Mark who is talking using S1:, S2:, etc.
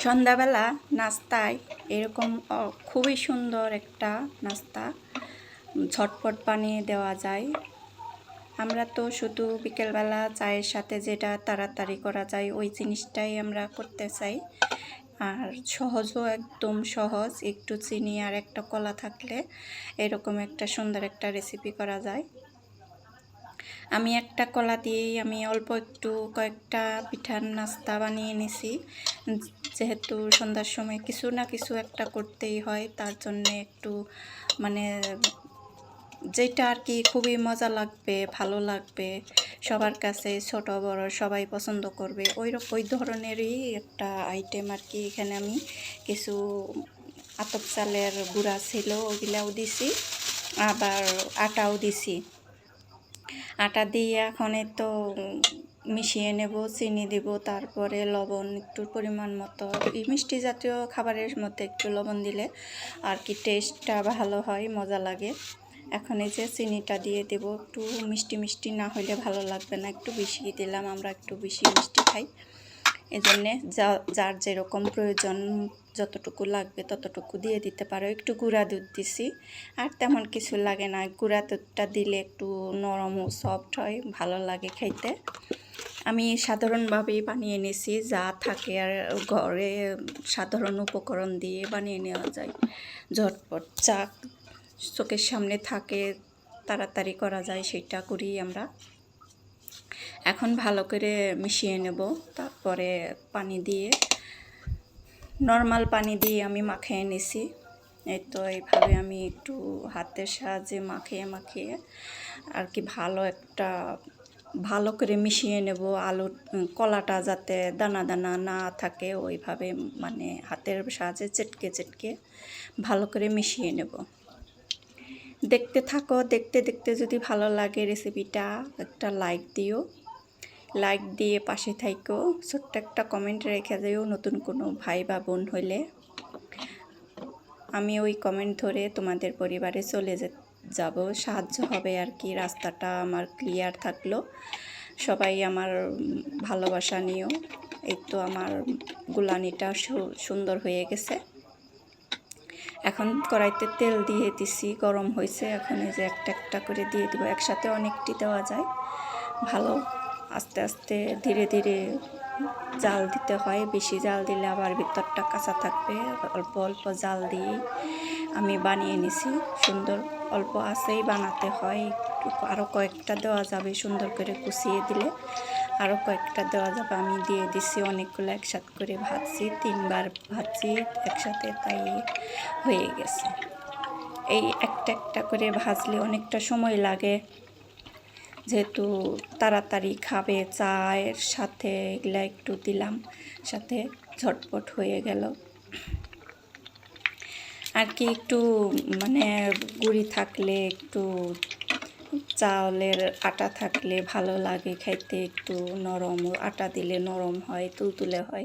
S1: সন্ধ্যাবেলা নাস্তায় এরকম খুবই সুন্দর একটা নাস্তা ঝটপট বানিয়ে দেওয়া যায়। আমরা তো শুধু বিকেলবেলা চায়ের সাথে যেটা তাড়াতাড়ি করা যায় ওই জিনিসটাই আমরা করতে চাই। আর সহজও, একদম সহজ, একটু চিনি আর একটা কলা থাকলে এরকম একটা সুন্দর একটা রেসিপি করা যায়। আমি একটা কলা দিয়েই আমি অল্প একটু কয়েকটা পিঠার নাস্তা বানিয়ে নিছি। যেহেতু সন্ধ্যার সময় কিছু না কিছু একটা করতেই হয়, তার জন্যে একটু মানে যেটা আর কি খুবই মজা লাগবে, ভালো লাগবে সবার কাছে, ছোট বড় সবাই পছন্দ করবে, ওই ধরনেরই একটা আইটেম আর কি। এখানে আমি কিছু আতপ চালের গুঁড়া ছিল ওগুলাও দিছি, আবার আটাও দিছি। আটা দিয়ে এখন তো মিশিয়ে নেব, চিনি দেব, তারপরে লবণ একটু পরিমাণ মতো। এই মিষ্টি জাতীয় খাবারের মধ্যে একটু লবণ দিলে আর কি টেস্টটা ভালো হয়, মজা লাগে। এখন এই যে চিনিটা দিয়ে দেব, একটু মিষ্টি মিষ্টি না হলে ভালো লাগবে না, একটু বেশি দিলাম, আমরা একটু বেশি মিষ্টি খাই। এই জন্যে যার যেরকম প্রয়োজন, যতটুকু লাগবে ততটুকু দিয়ে দিতে পারো। একটু গুঁড়া দুধ দিছি, আর তেমন কিছু লাগে না। গুঁড়া দুধটা দিলে একটু নরম ও সফট হয়, ভালো লাগে খাইতে। আমি সাধারণভাবেই বানিয়ে নিয়েছি, যা থাকে আর ঘরে সাধারণ উপকরণ দিয়ে বানিয়ে নেওয়া যায়। ঝটপট চা চোখের সামনে থাকে, তাড়াতাড়ি করা যায়, সেটা করি আমরা। এখন ভালো করে মিশিয়ে নেব, তারপরে পানি দিয়ে, নর্মাল পানি দিয়ে আমি মাখিয়ে নিছি। এই তো এইভাবে আমি একটু হাতের সাহায্যে মাখিয়ে আর কি ভালো করে মিশিয়ে নেব। কলাটা যাতে দানা দানা না থাকে, ওইভাবে মানে হাতের সাহায্যে চেটকে ভালো করে মিশিয়ে নেব। দেখতে থাকো, দেখতে দেখতে যদি ভালো লাগে রেসিপিটা, একটা লাইক দিও, লাইক দিয়ে পাশে থাইকো, ছোট্ট একটা কমেন্ট রেখে দিও নতুন কোনো ভাই বা বোন হইলে। আমি ওই কমেন্ট ধরে তোমাদের পরিবারে চলে যাব, সাহায্য হবে আর কি। রাস্তাটা আমার ক্লিয়ার থাকলো। সবাই আমার ভালোবাসা নিও। এই তো আমার গুলানিটা সুন্দর হয়ে গেছে। এখন কড়াইতে তেল দিয়ে দিছি, গরম হয়েছে। এখন এই যে একটা একটা করে দিয়ে দিব, একসাথে অনেকটি দেওয়া যায়। ভালো আস্তে আস্তে ধীরে ধীরে জাল দিতে হয়, বেশি জাল দিলে আবার ভিতরটা কাঁচা থাকবে। অল্প অল্প জাল দিয়ে আমি বানিয়ে নিছি সুন্দর, অল্প আঁচেই বানাতে হয়। আরও কয়েকটা দেওয়া যাবে, সুন্দর করে কুচিয়ে দিলে আরও কয়েকটা দেওয়া যাবে। আমি দিয়ে দিছি অনেকগুলো, একসাথে করে ভাজছি, 3বার ভাজছি একসাথে, তাই হয়ে গেছে। এই একটা একটা করে ভাজলে অনেকটা সময় লাগে, যেহেতু তাড়াতাড়ি খাবে, চায়ের সাথে এগুলা একটু দিলাম, সাথে ঝটপট হয়ে গেল আর কি। একটু মানে গুঁড়ি থাকলে, একটু চাউলের আটা থাকলে ভালো লাগে খাইতে, একটু নরম, আটা দিলে নরম হয়, তুলতুলে হয়।